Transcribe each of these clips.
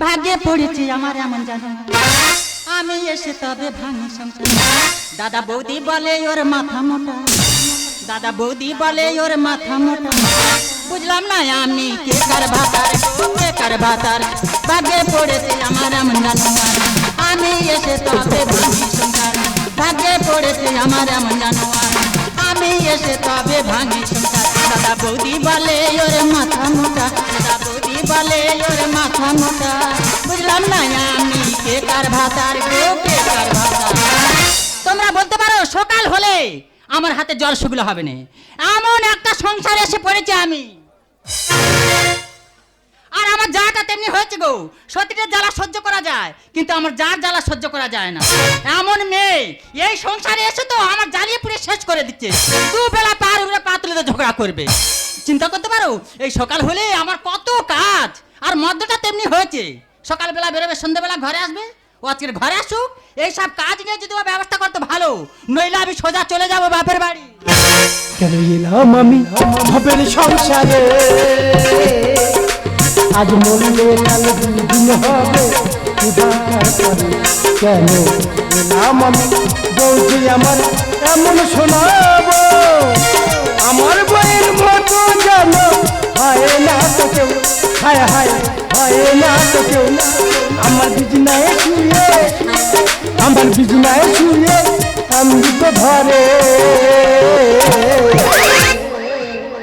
ভাগ্যে পড়েছি আমার এমন জানো আমি এসে তবে ভাঙি সংসার দাদা বৌদি বলে ওর মাথা মোটা দাদা বৌদি বলে ওর মাথা মোটা বুঝলাম না আমি কে কার ভাতার কে কার ভাতার ভাগ্যে পড়েছে আমার এমন জানো আমি এসে তবে ভাঙি সংসার ভাগ্যে পড়েছে আমার এমন জানো আমি এসে তবে ভাঙি সংসার দাদা বৌদি বলে ওর মাথা মোটা দাদা বৌদি বলে ওর মাথা মোটা বুঝলাম না আমি কে কার ভাতার গো কে কার ভাতার তোমরা বলতে পারো সকাল হলে আমার হাতে জল শুকলো হবে না এমন একটা সংসার এসে পড়েছে আমি আর আমার জাটা তেমনি হয়েছে গো সতীটা জ্বালা সহ্য করা যায় কিন্তু আমার যার জ্বালা সহ্য করা যায় না এমন মেয়ে এই সংসারে এসে তো আমার জ্বালিয়ে পুড়ে শেষ করে দিচ্ছে দুবেলা পার উপরে পা তুলে ঝগড়া করবে চিন্তা করতে পারো এই সকাল হলে আমার কত কাজ আর মদ্যটা তেমনি হয়েছে সকালবেলা বেরোবে সন্ধ্যাবেলা ঘরে আসবে ও আজকের ঘরে আসুক এইসব কাজ নিয়ে যদি ও ব্যবস্থা করতে ভালো নইলে আমি সোজা চলে যাবো বাপের বাড়ি কেন এলাম আমি ভাবের সংসারে আজ মরলে কাল দুদিন হবে কেন এলাম আমি বলছি আমার এমন শোনাবো আমার বইয়ের মতো যেন হয় না তো কেউ হায় হায় হয় না তো কেউ আমার বিজনায় শুয়ে আমার বিজনায় শুয়ে আমি তো ধরে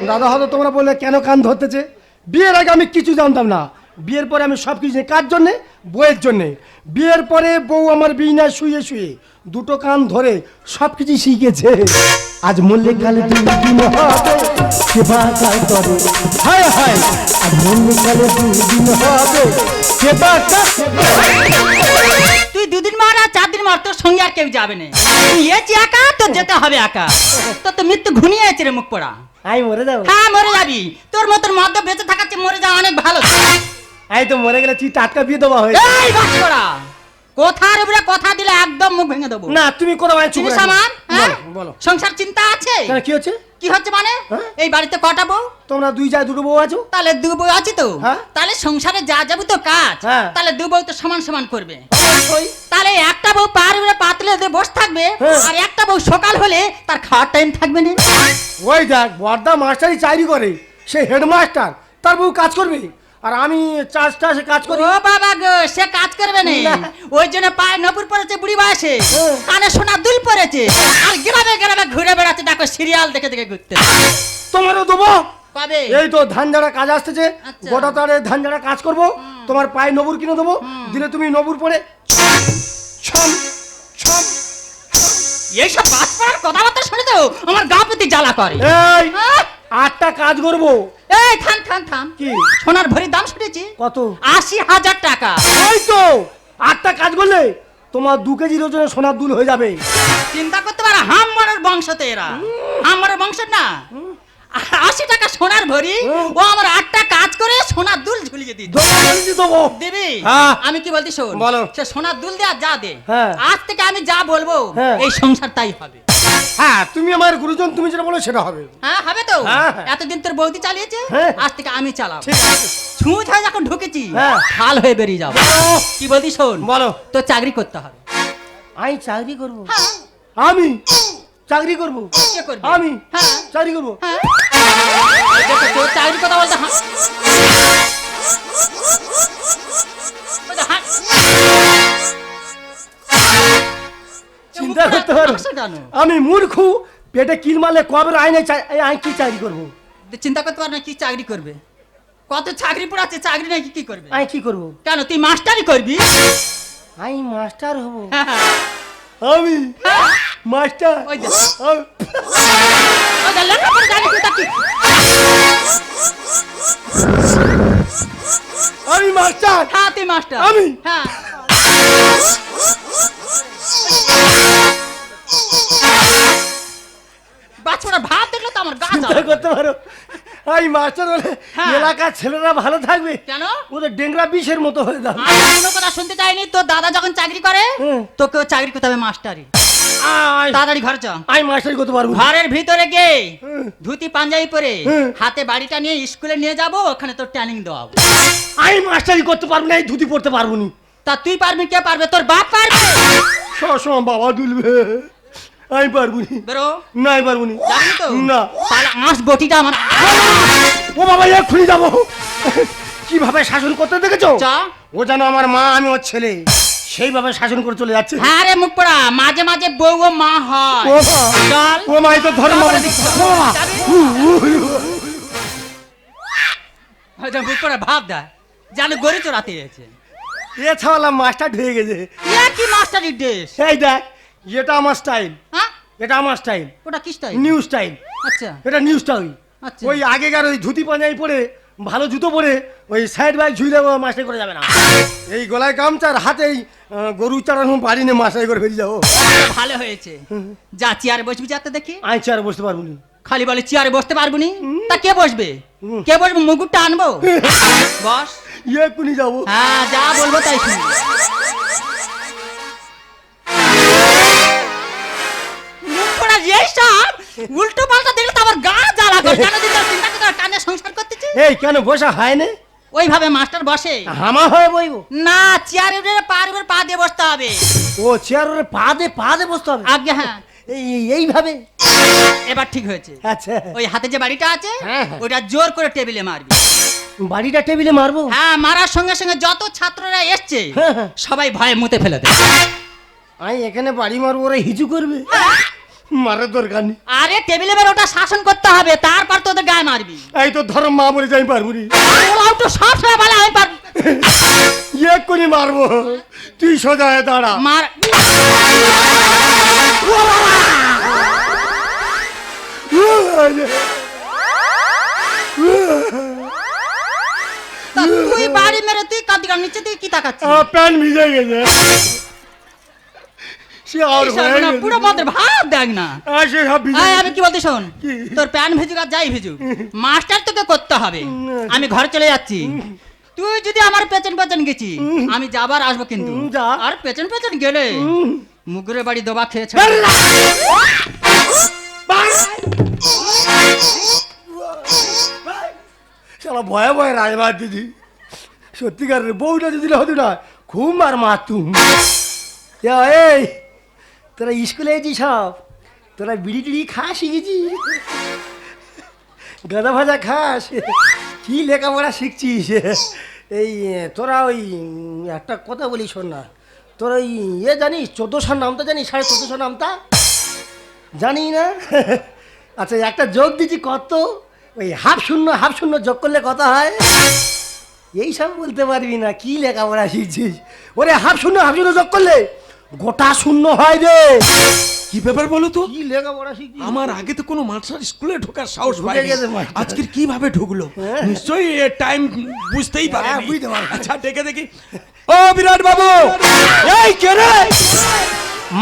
দাদা হয়তো তোমরা বললে কেন কান ধরতেছে বিয়ের আগে আমি কিছু জানতাম না বিয়ের পরে আমি সব কিছু কার জন্যে বউয়ের জন্যে বিয়ের পরে বউ আমার বিছানায় শুয়ে শুয়ে দুটো কান ধরে সব কিছু শিখেছে আজ মরলে কালে দুদিন হবে সেবা কাজ করে হায় হায় আজ মরলে কালে দুদিন হবে সেবা কাজ তুই দুদিন মার আর 4 দিন মার তোর সঙ্গে আর কেউ যাবে না তুই এসে একা তোর যেতে হবে একা তোর তো মৃত্যু ঘুনিয়ে আছে রে মুখ পড়া আই মরে যাবো হ্যাঁ মরে যাবি তোর মতন মদ্য বেঁচে থাকার চেয়ে মরে যাওয়া অনেক ভালো এই তো মরে গেলে তুই টাটকা বিয়ে দেওয়া হয় এই বাস করা কথার উপরে কথা দিলে একদম মুখ ভেঙে দেবো না তুমি কোনো মানে চুপ চিনিস আমার হ্যাঁ? বলো সংসার চিন্তা আছে কেন কি হচ্ছে কি হচ্ছে মানে হ্যাঁ? এই বাড়িতে কটা বউ তোমরা দুই যায় দুটো বউ আছো তাহলে দু বউ আছে তো হ্যাঁ? তাহলে সংসারে যা যাবে তো কাজ হ্যাঁ। তাহলে দু বউ তো সমান সমান করবে ওই তাহলে একটা বউ পার উপরে পাতলে দিয়ে বসে থাকবে হ্যাঁ। আর একটা বউ সকাল হলে তার খাওয়ার টাইম থাকবে না ওই দেখ বর্দা মাস্টারি চাকরি করে সে হেডমাস্টার তার বউ কাজ করবে আর আমি চাষটা সে কাজ করি ও বাবা গো সে কাজ করবে না না। ওই জন্য পায়ে নপুর পড়েছে বুড়ি বয়সে হ্যাঁ। কানে সোনা দুল পড়েছে আর গ্রামে গ্রামে ঘুরে বেড়াচ্ছে দেখো সিরিয়াল দেখে দেখে ঘুরতে তোমারও দেবো কবে এই তো ধান ঝাড়া কাজ আসতেছে আচ্ছা। গোটা তারে ধান ঝাড়া কাজ করব তোমার পায়ে নবুর কিনে দেবো দিলে তুমি নবুর পরে ছম ছম এইসব বাস পড়ার কথাবার্তা শুনে তো আমার গা প্রতি জ্বালা করে এই আহ! 8টা কাজ করব এই থাম থাম থাম কি সোনার ভরির দাম শুনেছি কত 80,000 টাকা ওই তো 8টা কাজ করলে তোমার 2 কেজির ওজনে সোনার দুল হয়ে যাবে চিন্তা করতে পারো হামমারের বংশতে এরা হামমারের বংশ না 80 টাকা সোনার ভরি ও আমার 8টা কাজ করে সোনার দুল ঝুলিয়ে দিই দেবো দেবী হ্যাঁ। আমি কি বলছি শোন বলো। সে সোনার দুল দে আর যা দে হ্যাঁ। আজ থেকে আমি যা বলবো হ্যাঁ। এই সংসার তাই হবে হ্যাঁ তুমি আমার গুরুজন তুমি যেটা বলো সেটা হবে হ্যাঁ হবে তো হ্যাঁ, হ্যাঁ। এতদিন তোর বৌদি চালিয়েছে হ্যাঁ। আজ থেকে আমি চালাবো ঠিক আছে ছুঁচ হয়ে যখন ঢুকেছি হ্যাঁ। হাল হয়ে বেরিয়ে যাবো কি বলছি শোন বলো তো চাকরি করতে হবে আমি চাকরি করব হ্যাঁ। আমি চাকরি করব কে করবে? আমি হ্যাঁ। চাকরি করব হ্যাঁ এই দেখো, তোর চাকরির কথা বলতে চিন্তা করতে পারো আমি মূর্খ পেটে কিল মারলে কবে আইনে আমি কি চাকরি করব চিন্তা করতে পার না কি চাকরি করবে কত চাকরি পড়াচ্ছে চাকরি নাকি কি করবে আমি কি করব কেন তুই মাস্টারই করবি আমি মাস্টার হব হ্যাঁ, হ্যাঁ। আমি মাস্টার ওই দেখ। আমি- ওই দেখ, লেখাপড়া জানি তুই তা কি? আমি মাস্টার হ্যাঁ তুই মাস্টার আমি? হ্যাঁ বাচ্চারা ভাত দেখলে তো আমার গা চিন্তা জ্বালা। করতে পারো আমি মাস্টার হলে হ্যাঁ। এলাকার ছেলেরা ভালো থাকবে কেন ওদের ডেংরা বিষের মতো হয়ে যাবে আমি কোনো কথা শুনতে চাইনি তোর দাদা যখন চাকরি করে হুম। তোকেও চাকরি করতে হবে মাস্টারি আয় তাড়াতাড়ি ঘরে চ। আমি মাস্টারি করতে পারবো না। ঘরের ভিতরে গে হুম। ধুতি পাঞ্জাবি পরে হুম। হাতে বাড়িটা নিয়ে স্কুলে নিয়ে যাব, ওখানে তোর ট্রেনিং দেওয়াবো। আমি মাস্টারি করতে পারবো না, এই ধুতি পড়তে পারবো না। তা তুই পারবি, কে পারবে? তোর বাপ পারবে। সবসময় বাবা তুলবে, আমি পারবো না। বেরো। না আমি পারবো না। জানি তো না। তাহলে আঁশ বটিটা আমার। ও বাবা এক্ষুনি যাবো। কিভাবে শাসন করতে দেখেছো? চা। ও যেন আমার মা, আমি ওর ছেলে, সেইভাবে শাসন করে চলে যাচ্ছে। হ্যাঁ রে মুখ পড়া, মাঝে মাঝে বউ ও মা হয়। ও মা, চল। ও মা, এই তো ধর্ম। তারপরে দেখছি। ও মা। যাবি? হয়তো মুখ পড়া ভাব দেয় যেন গরু চড়াতে গেছে। এ ছাওয়ালা মাস্টার ঢুকে গেছে। এ কি মাস্টারি ড্রেস? এই দেখ, এটা আমার স্টাইল, হ্যাঁ, এটা আমার স্টাইল, ওটা কি স্টাইল? New style. আচ্ছা এটা নিউ স্টাইল। আচ্ছা। ওই আগেকার ওই ধুতি পাঞ্জাবি পরে, ভালো জুতো পরে, ওই সাইড বাইক ঝুলে মাস্টারি করে যাবে না। এই গলায় গামছার হাতেই গরু চারানো বাড়ি নিয়ে মাস্টারি করে বেরিয়ে যাবো। ভালো হয়েছে। যা চেয়ারে বসবি, যাতে দেখি। আমি চেয়ারে বসতে পারবো না। খালি বলে চেয়ারে বসতে পারবো নি, তা কে বসবে? কে বসবে? মুকুটটা আনবো। বস। এক্ষুনি যাবো। হ্যাঁ, যা বলবো তাই শুনবি। মুখ পড়া এইসব উল্টো পাল্টা দেখলে তো আমার গা জ্বালা করে। কেন দিন চিন্তা করে টানে সংসার করতেছি? এই কেন বসা হয় না? ওইভাবে মাস্টার বসে হামা হয়ে বইবো না, চেয়ারে উঠে পার উপর পা দিয়ে বসতে হবে। ও চেয়ারে পা দে বসতে হবে? আগে হ্যাঁ, এইভাবে? এবার ঠিক হয়েছে। আচ্ছা, ওই হাতে যে বাড়িটা আছে হ্যাঁ, হ্যাঁ। ওটা জোর করে টেবিলে মারবি। বাড়িটা টেবিলে মারবো? হ্যাঁ, মারার সঙ্গে সঙ্গে যত ছাত্ররা এসছে হ্যাঁ, হ্যাঁ। সবাই ভয়ে মুতে ফেলে দেয়। আমি এখানে বাড়ি মারবো, ওরা হিজু করবে, মারার দরকার নেই। আরে টেবিলে বের ওটা শাসন করতে হবে, তারপর তোদের গায়ে মারবি। এই তো ধরো মা বলে যাই পারবো নি। ওরাও তো সব সময় বলে আমি পারবো। এক্ষুনি মারবো, তুই সোজা হয়ে দাঁড়া। মার। তা তুই বাড়ি মেরে তুই কাঁদি কান নিচে দিয়ে কি তাকাচ্ছিস? প্যান্ট ভিজে গেছে, সে আর এইসব হয়ে না, গেছে। পুরো মদের ভাব দেখ না। সে সব ভিজে এই, গেছে। আমি কি বলতে শোন, কি? তোর প্যান ভেজুক আর যাই ভেজুক, মাস্টার তোকে করতে হবে। আমি ঘরে চলে যাচ্ছি। তুই যদি আমার পেছন পেছন গেছি, আমি যাবার আসবো কিন্তু। যা। আর পেছন পেছন গেলে মুগুরের বাড়ি দোবা খেয়েছে। শালা ভয়ে ভয়ে রাজমার দিদি, সত্যিকার বউটা যদি হতো না খুব মার মারতুম। এই তোরা স্কুলে গেছিস সব, তোরা বিড়ি টিড়ি খাস শিখেছি, গাঁদা ভাজা খাস, কি লেখাপড়া শিখছিস? এই তোরা ওই একটা কথা বলি শোন না, তোর ওই জানিস 1400 নামটা জানিস? 1450 নামটা জানি না? আচ্ছা একটা যোগ দিচ্ছি, কত? ওই হাফ শূন্য যোগ করলে কত হয়? এই সব বলতে পারবি না, কি লেখাপড়া শিখছিস? ওরে হাফ শূন্য যোগ করলে গোটা শূন্য হয় রে। কি ব্যাপার বলো তো? কি লেখাপড়া শিখছিস? আমার আগে তো কোনো মাস্টার স্কুলে ঢোকার সাহস ঢুকে পাইনি। গেছে মাস্টার। আজকের কিভাবে ঢুকলো? হ্যাঁ। নিশ্চয়ই এ টাইম বুঝতেই পারে। হ্যাঁ, বুঝতে পারবে। আচ্ছা ডেকে দেখি। ও বিরাট বাবু, এই কে রে?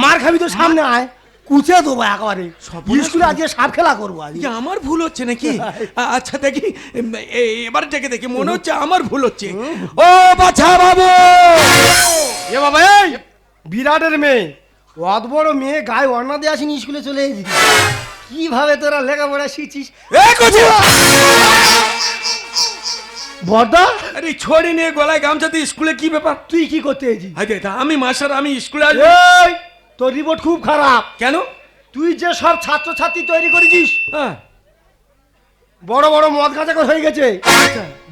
মার খাবি তো, সামনে আয়, কুচে দেবো একেবারে। সর্বনাশ। স্কুলে আজকে সাপ খেলা করবো আজ। কি আমার ভুল হচ্ছে নাকি? আচ্ছা দেখি, এবার ডেকে দেখি, মনে হচ্ছে আমার ভুল হচ্ছে। ও বাছা বাবু, এ বাবা, এই বিরাটের মেয়ে, অত বড় মেয়ে গায়ে অন্না দিয়ে আসিনি, স্কুলে চলে এসেছি। কিভাবে তোরা লেখাপড়া শিখছিস? এই কোচে, বড়দা, আরে ছড়ি নিয়ে গলায় গামছা দিয়ে স্কুলে কি ব্যাপার? তুই কি করতে এসেছিস? আরে তা আমি মাস্টার, আমি স্কুলে আসবো। এই তোর রিপোর্ট খুব খারাপ। কেন? তুই যে সব ছাত্রছাত্রী তৈরি করেছিস, হ্যাঁ, বড় বড় মদ গাঁজা হয়ে গেছে,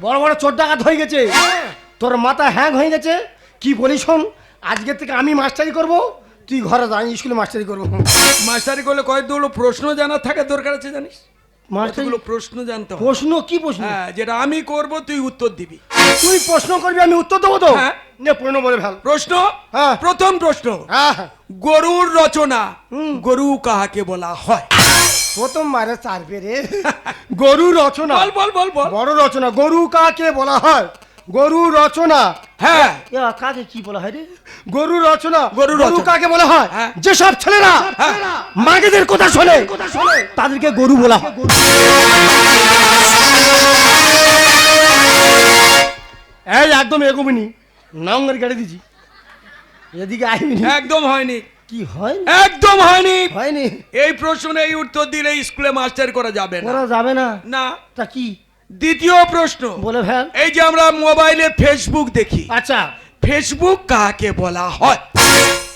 বড় বড় চোর ডাকাত হয়ে গেছে, তোর মাথা হ্যাং হয়ে গেছে। কি বলি শোন, আজকে থেকে আমি মাস্টারি করব, তুই ঘরে যা, আমি স্কুলে মাস্টারি করবো। মাস্টারি করলে কয়েকগুলো প্রশ্ন জানার থাকে দরকার আছে, জানিস? মাস্টারি কতগুলো প্রশ্ন জানতে হবে। প্রশ্ন? কি প্রশ্ন? হ্যাঁ, যেটা আমি করব তুই উত্তর দিবি। তুই প্রশ্ন করবি, আমি উত্তর দেবো তো? হ্যাঁ। নে প্রশ্ন বলে ফেল। প্রশ্ন, হ্যাঁ। প্রথম প্রশ্ন, হ্যাঁ, গরুর রচনা। হুম। গরু কাহাকে বলা হয়? প্রথম মারে চার পেরে গরু রচনা। বল বল বল বল। বড় রচনা, গরু কাকে বলা হয়? গরু রচনা। হ্যাঁ, কাকে কি বলা হয় রে? গরু রচনা। গরু রচনা। কাকে বলা হয়? হ্যাঁ। যেসব ছেলেরা হ্যাঁ। মাগেদের কথা শোনে তাদেরকে গরু বলা হয়। এই একদম এগোবিনি, নঙ্গের কেটে দিছি, এদিকে আইবিনি। একদম হয়নি। কি হয়? একদম হয়নি। হয়নি? এই প্রশ্নে এই উত্তর দিলে স্কুলে মাস্টার করা যাবে না। করা যাবে না? না। তা কি? দ্বিতীয় প্রশ্ন, বলে ফেল। এই যে আমরা মোবাইলে ফেসবুক দেখি, আচ্ছা, ফেসবুক কাকে বলা হয়?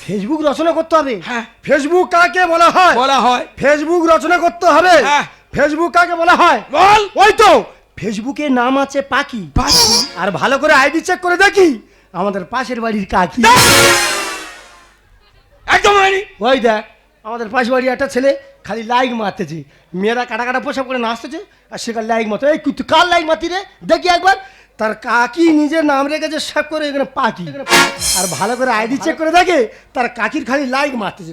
ফেসবুক রচনা করতে হবে। হ্যাঁ। ফেসবুক কাকে বলা হয়? বলা হয়। ফেসবুক রচনা করতে হবে। হ্যাঁ। ফেসবুক কাকে বলা হয়? বল। ওই তো ফেসবুকের নাম আছে পাখি। পাখি? আর ভালো করে আইডি চেক করে দেখি আমাদের পাশের বাড়ির কাকি। একদম হয়নি। ওই দেখ আমাদের পাশের বাড়ির একটা ছেলে খালি লাইক মারতেছে, মেয়েরা কাটা কাটা পোশাক করে নাচতেছে আর সে লাইক মারতে। এই তুই কার লাইক মারতি রে? দেখি একবার। তার কাকি নিজের নাম রেখেছে সেভ করে এখানে পাখি। আর ভালো করে আইডি চেক করে দেখে তার কাকির খালি লাইক মারতেছে।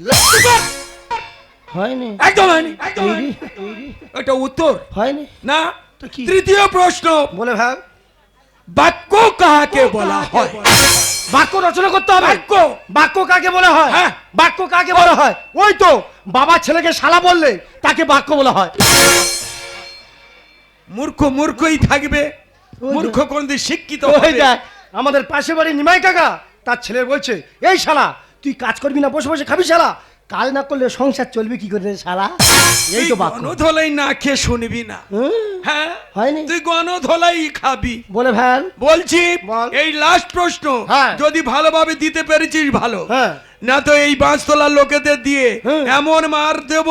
হয়নি? একদম হয়নি। একদম হয়নি। এটা উত্তর হয়নি না। তো কি? তৃতীয় প্রশ্ন, বলে ভাই। বাক্য কাকে বলা হয়? বাক্য রচনা করতে হবে। বাক্য। বাক্য কাকে বলা হয়? হ্যাঁ। বাক্য কাকে বলা হয়? ওই তো বাবা ছেলেকে শালা বললে তাকে বাক্য বলা হয়। মূর্খ মূর্খই থাকবে, মূর্খ কোনদিন শিক্ষিত ওই হবে? দেখ আমাদের পাশে বাড়ি নিমাই কাকা তার ছেলে বলছে, এই শালা তুই কাজ করবি না, বসে বসে খাবি শালা, কাজ না করলে সংসার চলবে কি করে রে শালা? এই তো বাক্য। গণধোলাই না খেয়ে শুনবি না। হ্যাঁ, হয়নি? তুই গণধোলাই খাবি। বলে ভ্যান। বলছি বল। এই লাস্ট প্রশ্ন হ্যাঁ। যদি ভালোভাবে দিতে পেরেছিস ভালো, হ্যাঁ। না তো এই বাঁশতলার লোকেদের দিয়ে হ্যাঁ। এমন মার দেব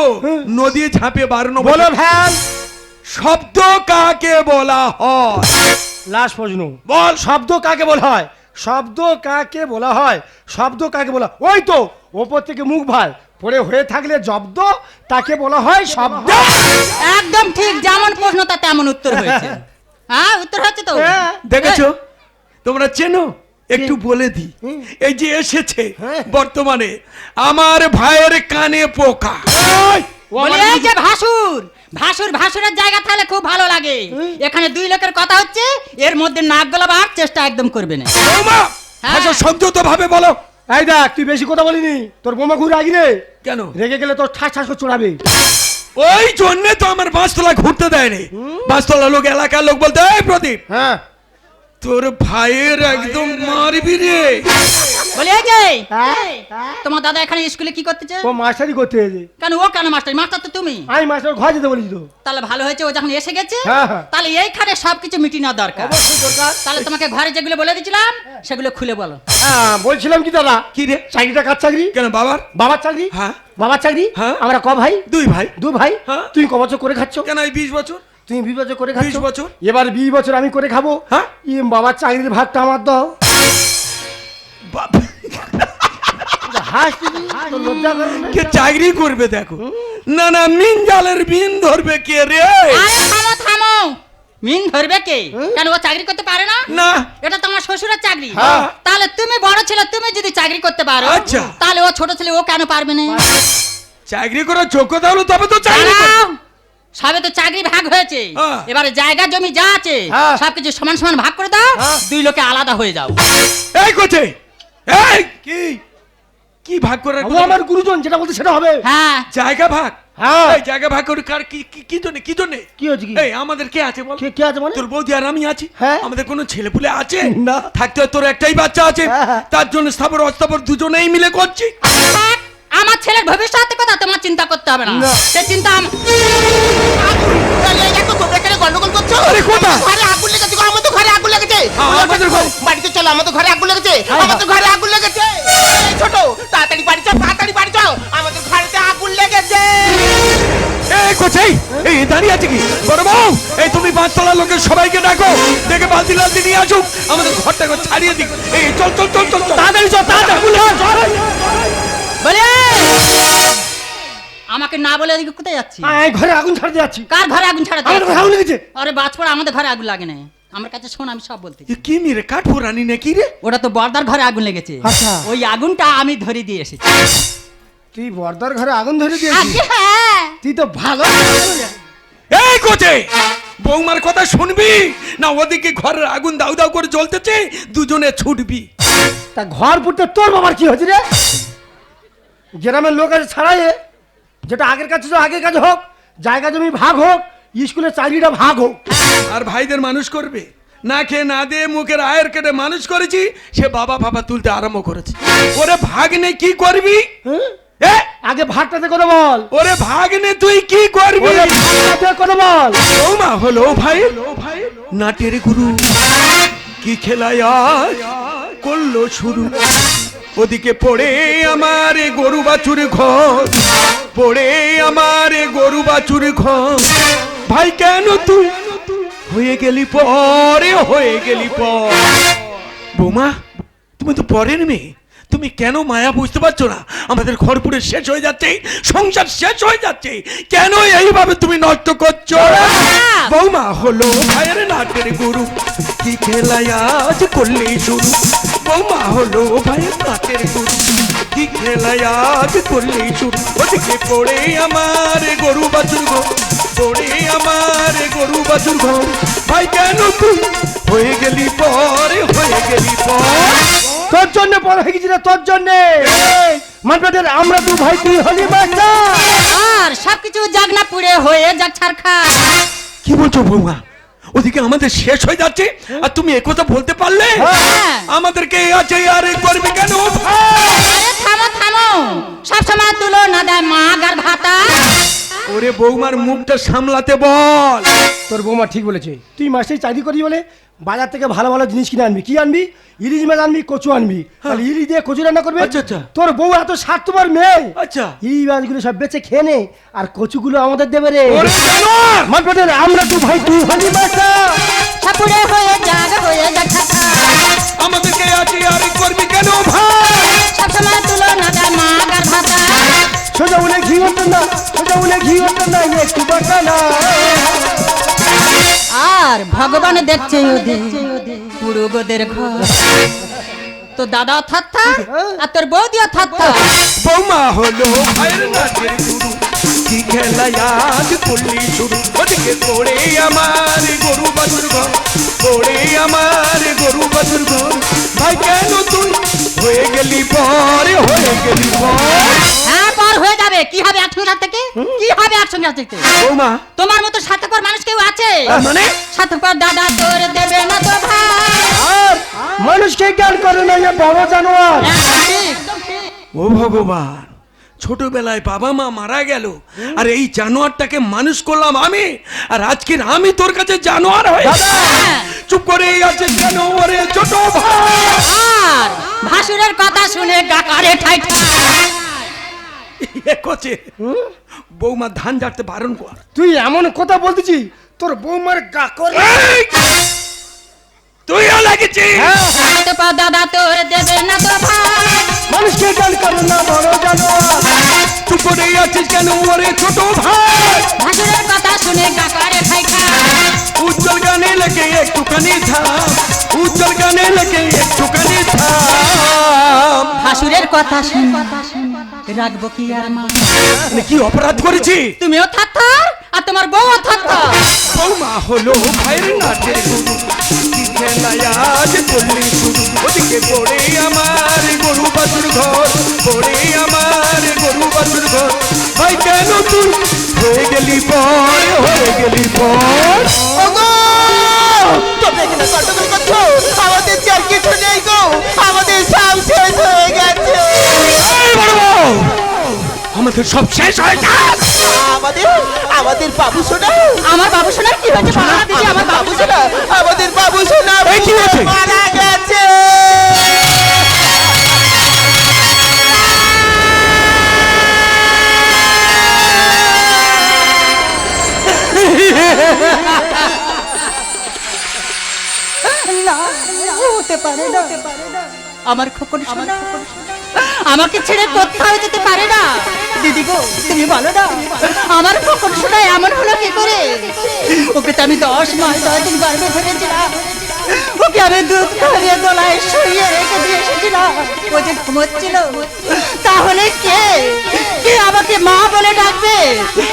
নদী ঝাঁপে বাড়ানো। বলে ভ্যান। শব্দ কাকে বলা হয়? লাস্ট প্রশ্ন, বল। শব্দ কাকে বলা হয়? শব্দ কাকে বলা হয়? শব্দ কাকে বলা? ওই তো ওপর থেকে মুখ ভার পরে হয়ে থাকলে জব্দ, তাকে বলা হয় শব্দ। একদম ঠিক, যেমন প্রশ্ন তা তেমন উত্তর হয়েছে। হ্যাঁ, উত্তর হচ্ছে তো। হ্যাঁ। দেখেছো তোমরা চেনো? একটু বলে দি, হুম। এই যে এসেছে হ্যাঁ। বর্তমানে আমার ভাইয়ের কানে পোকা। ও বলি আমার এই যে ভাসুর, ভাসুরের জায়গা থাকলে খুব ভালো লাগে। এখানে দুই লোকের কথা হচ্ছে, এর মধ্যে নাক গলাবার চেষ্টা একদম করবে না। বৌমা, হ্যাঁ। ভাষা সংযত ভাবে বলো। এই দেখ তুই বেশি কথা বলিনি, তোর বোমা ঘুরে আগি রে। কেন? রেগে গেলে তোর ঠাস ঠাস করে চড়াবে। ওই জন্য তো আমার বাঁশতলা ঘুরতে দেয়নি। বাঁশতলা লোক, এলাকার লোক বলতে, এই প্রদীপ হ্যাঁ। তোর ভাইয়ের একদম মারবি রে। বলি এই যে হ্যাঁ? তোমার দাদা এখানে স্কুলে কি করতেছে? ও মাস্টারি করতে এসে। কেন ও কেন মাস্টার? মাস্টার তো তুমি। আমি মাস্টার ঘর যেতে বলিস তো। তাহলে ভালো হয়েছে ও যখন এসে গেছে, হ্যাঁ, হ্যাঁ। তাহলে এইখানে সবকিছু মিটি না দরকার। অবশ্যই দরকার। তাহলে তোমাকে ঘরে যেগুলো বলে দিয়েছিলাম সেগুলো খুলে বলো। হ্যাঁ, বলছিলাম কি দাদা, কি রে? চাকরিটা কার চাকরি? কেন বাবার? বাবার চাকরি। হ্যাঁ। বাবার চাকরি। হ্যাঁ। আমরা ক ভাই? দুই ভাই। দু ভাই। হ্যাঁ। তুই ক বছর করে খাচ্ছ? কেন এই 20 বছর? তুমি 20 বছর করে খাচ্ছ। 20 বছর। এবার 20 বছর আমি করে খাবো। হ্যাঁ। বাবার চাকরির ভাগটা আমার দাও। বাবা, হাসছিস, তোর লজ্জা করে না? কে চাকরি করবে দেখো। না না, মিন জালের মিন ধরবে কে রে? আরে থামো থামো, মিন ধরবে কে? কেন ও চাকরি করতে পারে না? না। এটা তোমার শ্বশুরের চাকরি। হ্যাঁ। তাহলে তুমি বড় ছেলে, তুমি যদি চাকরি করতে পারো, আচ্ছা। তাহলে ও ছোট ছেলে ও কেন পারবে না? চাকরি করার যোগ্যতা হলো তবে তো চাকরি করবে। দাঁড়াও, সবে তো চাকরি ভাগ হয়েছে, হ্যাঁ। এবারে জায়গা জমি যা আছে হ্যাঁ। সবকিছু সমান সমান ভাগ করে দাও, হ্যাঁ। দুই লোকে আলাদা হয়ে যাও। এই কোচে, এই কি কি ভাগ করার ও কথা? আমার গুরুজন যেটা বলতে সেটা হবে। হ্যাঁ, জায়গা ভাগ। হ্যাঁ। এই জায়গা ভাগ করে কার কি কি- কি জন্য কি জন্য? কি হয়েছে কি? এই আমাদের কে আছে বল? কে আছে মানে? তোর বৌদি আর আমি আছি। হ্যাঁ। আমাদের কোনো ছেলেপুলে আছে না। থাকতে হয় তোর একটাই বাচ্চা আছে, হ্যাঁ, হ্যাঁ। তার জন্য স্থাবর অস্থাবর দুজনেই মিলে করছি। থাক, আমার ছেলের ভবিষ্যতের কথা তোমার চিন্তা করতে হবে না। না। সে চিন্তা গন্ডগোল করছো? আরে কোথায়? ঘরে আগুন লেগেছে গো, আমাদের ঘরে আগুন লেগেছে। আমাদের ঘরে? বাড়িতে চলো, আমাদের ঘরে আগুন লেগেছে। আমাদের ঘরে আগুন লেগেছে। এই ছোট, তাড়াতাড়ি বাড়ি যাও, তাড়াতাড়ি বাড়ি যাও, আমাদের ঘরেতে আগুন লেগেছে। এই কোচে, এই দাঁড়িয়ে আছে কি? বড় বউ, এই তুমি পাঁচতলার লোকের সবাইকে ডাকো, দেখে বালতি লালতি নিয়ে আসুক, আমাদের ঘরটাকে ছাড়িয়ে দিক। এই চল চল চল চল চল। তাড়াতাড়ি চল, তাড়াতাড়ি চল। বলে আমাকে না বলে এদিকে কোথায় যাচ্ছি? আয়, ঘরে আগুন ছাড়তে যাচ্ছি। কার ঘরে আগুন ছাড়া? আমার ঘরে আগুন লেগেছে। আরে বাজপড়া, আমাদের ঘরে আগুন লাগে না। আমার কাছে শোন, আমি সব বলতে। এ কি মেরে কাঠফোড়ানি নাকি রে? ওটা তো বর্দার ঘরে আগুন লেগেছে। আচ্ছা। ওই আগুনটা আমি ধরে দিয়ে এসেছি। তুই বর্দার ঘরে আগুন ধরে দিয়েছিস? আগে হ্যাঁ। তুই তো ভালো। এই কোচে, বৌমার কথা শুনবি না ওদিকে ঘরের আগুন দাউ দাউ করে জ্বলতেছে, দুজনে ছুটবি। তা ঘর পুড়তে তোর বাবার কি হয়েছে রে? গ্রামের লোক আছে ছাড়াই, যেটা আগের কাছে তো আগের কাছে হোক, জায়গা জমি ভাগ হোক, স্কুলের চাকরিটা ভাগ হোক। আর ভাইদের মানুষ করবে না খেয়ে না দিয়ে মুখের আয়ের কেটে মানুষ করেছি, সে বাবা বাবা তুলতে আরম্ভ করেছে। ওরে ভাগ্নে কি করবি? এ, আগে ভাতটাতে করে বল। ওরে ভাগ্নে তুই কি করবি? ওরে ভাতটাতে করে বল। বৌমা হলো ভাই নাটের গুরু, কি খেলায় আজ করলো শুরু। ওদিকে পড়ে আমার গরু বাছুর ঘর, পড়ে আমার গরু বাছুর ঘর। ভাই কেন তুই হয়ে গেলি পরে, হয়ে গেলি পর। বৌমা তুমি তো পরের মেয়ে, তুমি কেন মায়া বুঝতে পারছো না? আমাদের ঘর পুরে শেষ হয়ে যাচ্ছে, সংসার শেষ হয়ে যাচ্ছে, কেন এইভাবে তুমি নষ্ট করছো? বৌমা হলো ভাইয়ের নাটের গুরু, কি খেলায় আজ করলি শুরু। বৌমা হলো ভাইয়ের নাটের গুরু, কি খেলায় আজ করলি শুরু। ওদিকে পড়ে আমার গরু বাছুর ঘর, পড়ে আমার গরু বাছুর ঘর। ভাই কেন তুই হয়ে গেলি পরে, হয়ে গেলি পর। তোর জন্য বড় হয়ে গেছি রে, তোর জন্য। মানবেদের আমরা দু ভাই, তুই হলি বাচ্চা। আর সবকিছু জাগনা পুড়ে হয়ে যাক ছারখা। কি বলছো বৌমা? ওদিকে আমাদের শেষ হয়ে যাচ্ছে আর তুমি একথা বলতে পারলে? হ্যাঁ। আমাদেরকে আছে আর করবে কেন? আরে থামো থামো, সবসময় তুলো না দেয় মা আর ভাতা। ওরে বৌমার মুখটা সামলাতে বল। তোর বৌমা ঠিক বলেছে, তুই মাসে চাকরি করি বলে বাজার থেকে ভালো ভালো জিনিস কিনে আনবি। কি আনবি? ইলিশ মাছ আনবি, কচু আনবি। তাহলে ইলিশ দিয়ে কচু রান্না করবে। আচ্ছা, আচ্ছা। তোর বউ এত স্বার্থপর মেয়ে, আচ্ছা। ইলিশ মাছগুলো সব বেচে খেয়ে নে, আর কচুগুলো আমাদের দেবে রে। ওরে জানোয়ার! মানবেদের আমরা দু ভাই, তুই হলি বাচ্চা। সব পুড়ে হয়ে যাক ছারখা। আমাদেরকে আছে আর করবি কেন ভাই? সবসময় তুলো না দেয় মা আর ভাতা। সোজা উলে ঘি হতেন না, সোজা উলে ঘি হতেন না, একটু বাঁকা না। আর ভগবান দেখছে ওদের পুরো গোদের ঘর। তো দাদা থাত্তা আর তোর বৌদিও থাত্তা। বৌমা হলো ভাইয়ের নাচের গুরু, কি খেলায় আজ করলি শুরু। ওদিকে পড়ে আমার গরু বাছুর ঘর, পড়ে আমার গরু বাছুর ঘর। ভাই কেন তুই হয়ে গেলি পরে, হয়ে গেলি পর। হ্যাঁ পর হয়ে যাবে। কি হবে একসঙ্গে থেকে? কি হবে একসঙ্গে থেকে? বৌমা তোমার মতো স্বার্থপর মানুষ কেউ আছে? মানে? স্বার্থপর দাদা তোর দেবে না তো ভাই। আর মানুষকে জ্ঞান করে না, এ বড় জানোয়ার। একদম ঠিক। ও ভগবান, ছোটবেলায় বাবা মা মারা গেল আর এই জানোয়ারটাকে মানুষ করলাম আমি, আর আজকের আমি তোর কাছে জানোয়ার হয়ে চুপ করে আছে কেন? ওরে ছোট ভাই, আর ভাসুরের কথা শুনে গাকারে ঠাই ঠাই। এ কোচে বৌমা ধান ঝাড়তে বারণ কর। তুই এমন কথা বলতেছি, তোর বৌমার গা করে। এই! তুইও লাগেছিস? স্বার্থপর দাদা তোর দেবে না তো ভাই। মানুষকে জ্ঞান করে না, বড় জানোয়ার। চুপ করে আছিস কেন? ওরে ছোট ভাই, ভাসুরের কথা শুনে গাকারে ঠাই ঠাই। উজ্জ্বল গানে লেগে একটুখানি থাম, উজ্জ্বল গানে লেগে একটুখানি থাম। ভাসুরের কথা শুনে রাখবো কি আর মা? মানে কি অপরাধ করেছি? তুমিও থাত্তার আর তোমার বউও থাত্তার। বৌমা হলো ভাইয়ের নাচের গুরু, কি খেলায় আজ করলি শুরু। ওদিকে পড়ে আমার গরু বাছুর ঘর, পড়ে আমার গরু বাছুর ঘর। ভাই কেন তুই হয়ে গেলি পর, হয়ে গেলি পর। ওগো! তোমরা এখানে গন্ডগোল করছো? আমাদের যে আর কিছু নেই গো, আমাদের সব শেষ হয়ে গেছে। এই বড় বউ, আমাদের সব শেষ হয়ে যাক। আমাদের বাবু সোনা, আমার বাবু সোনার কি হয়েছে? বলো না দিদি, আমার বাবু সোনা। আমাদের বাবু সোনা এই কি হয়েছে? মারা গেছে। না, হতে পারে না। আমার খোকন সোনা আমাকে ছেড়ে কোথাও যেতে পারে না। দিদি গো, তুমি বলো না, আমার খোকন সোনা এমন হলো কি করে? ওকে তো আমি 10 মাস 10 দিন গর্ভে ধরেছিলাম। ওকে আমি দুধ খাইয়ে দোলায় শুইয়ে রেখে দিয়ে এসেছিলাম। ও যে ঘুমোচ্ছিল, তাহলে কে কে আমাকে মা বলে ডাকবে?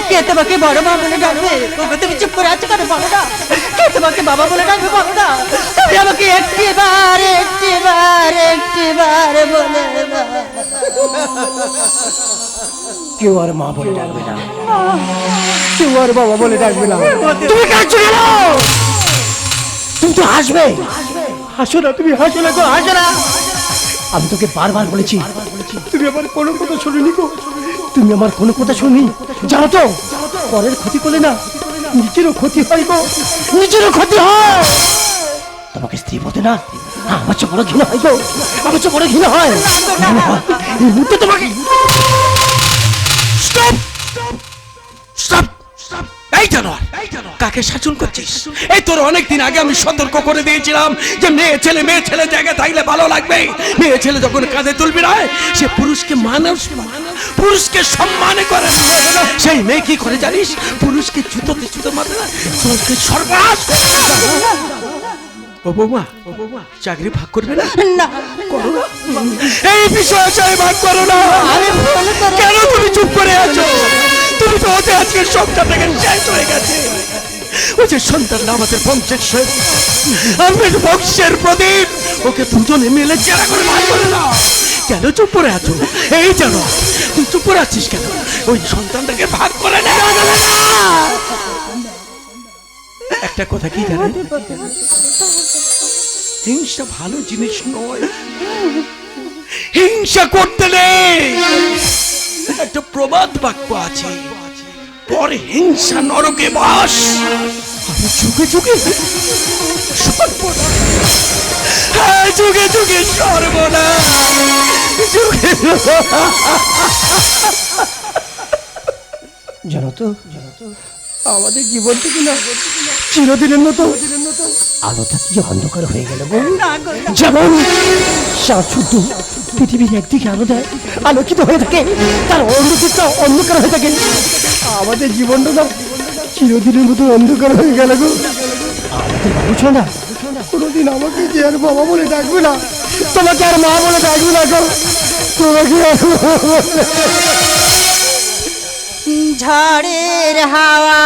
কে তোমাকে বড় মা বলে ডাকবে? ওকে তুমি চুপ করে আছো কেন? বলো না, কে তোমাকে বাবা বলে ডাকবে? বলো না, তুমি আমাকে একটিবার বলে দাও। কেউ আর মা বলে ডাকবে না, কেউ আর বাবা বলে ডাকবে না। তুমি কাঁদছো কেন? আমার খোকন সোনা তুমি কাঁদছো কেন? এমন হলো কি করে? ও তো আমি 10 মাস 10 দিন গর্ভে ধরেছিলাম। ও যে ঘুমোচ্ছিল, তাহলে কে কে আমাকে মা বলে ডাকবে? কে তোমাকে বাবা বলে ডাকবে? বলো না, তুমি চুপ করে আছো কেন? বলো না, কে তোমাকে বাবা বলে ডাকবে? বলো না, তুমি আমাকে একটিবার বলে দাও। কেউ আর মা বলে ডাকবে না। তুমি তো হাসবে। হাসো না, তুমি হাসো না গো, হাসো না। আমি তোকে বারবার বলেছি, তুমি আমার কোনো কথা শুনিনি গো, তুমি আমার কোনো কথা শুনি। জানো তো, পরের ক্ষতি করলে না নিজেরও ক্ষতি হয় গো, নিজেরও ক্ষতি হয়। তোমাকে স্ত্রী বলতে না আমার চেয়ে বড় ঘৃণা হয় গো, আমার চেয়ে বড় ঘৃণা হয়। এই মুহূর্তে তোমাকে স্টপ স্টপ স্টপ! এই জানোয়ার, কাকে শাসন করছিস? এই তোর অনেকদিন আগে আমি সতর্ক করে দিয়েছিলাম যে মেয়ে ছেলে জায়গায় থাকলে ভালো লাগবে। মেয়ে ছেলে যখন কাঁধে তুলবি না, সে পুরুষকে পুরুষকে সম্মান করে। সেই মেয়ে কি করে জানিস? পুরুষকে জুতো মারে না, চোখকে সর্বনাশ করে। ও বৌমা, চাকরি ভাগ করবে না? করো না, এই বিষয়ে ভাগ করো না। কেন তুমি চুপ করে আছো? তুমি তো ওতে আজকের সংসার থেকে শেষ হয়ে গেছে। ও যে সন্তান আমাদের বংশের শেষ, আমাদের বংশের প্রদীপ, ওকে দুজনে মিলে জেরা করে ভাগ করে না। কেন চুপ করে আছো? এই জানো তুই চুপ করে আছিস কেন? ওই সন্তানটাকে ভাগ করে না। একটা কথা কি জানেন? হিংসা ভালো জিনিস নয়, হিংসা করতে নেই। একটা প্রবাদ বাক্য আছে, পরে হিংসা নরকে বাস। আমি যুগে যুগে সর্বনাশ, জানো তো, আমাদের জীবন থেকে না চিরদিনের মতো আলোটা কি অন্ধকার হয়ে গেল গো। যেমন চাঁদ শুদ্ধ পৃথিবীর একদিকে আলো দেয়, আলোকিত হয়ে থাকে, তার অন্যদিকটা অন্ধকার হয়ে থাকে। আমাদের জীবনটা না চিরদিনের মতো অন্ধকার হয়ে গেল গো। আমাদের বাবুছ না কোনোদিন আমাকে যে আর বাবা বলে ডাকবে না, তোমাকে আর মা বলে ডাকবে না গো, তোমাকে ঝড়ের হাওয়া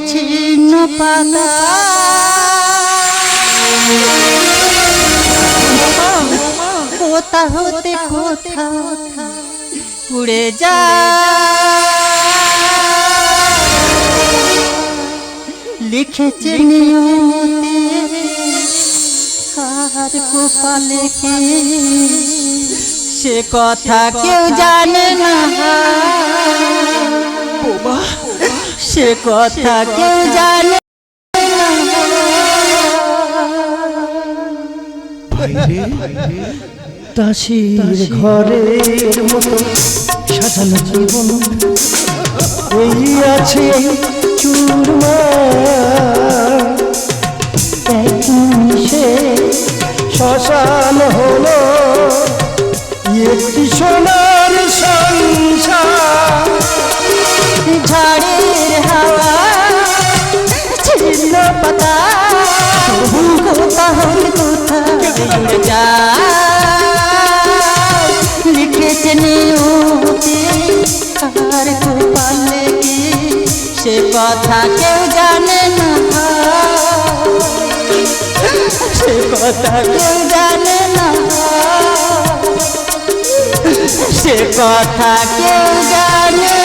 ছিন্ন পাতা কোথা হতে কোথা উড়ে যা, লিখেছে নিয়তি কার কপালে কি, সে কথা কেউ জানে না, সে কথা কেউ জানে না। দাসীর ঘরের মতো সাজানো জীবন এই আছে চুরমা, সে শ্মশান হলো একটি সোনার সংসার। ঝড়ের হাওয়া ছিন্ন পাতা কোথা হতে কোথা উড়ে যা, লিখেছে নিয়তি কার কপালে কি, সে কথা কেউ জানে না, সে কথা কেউ জানে না, সে কথা কেউ জানে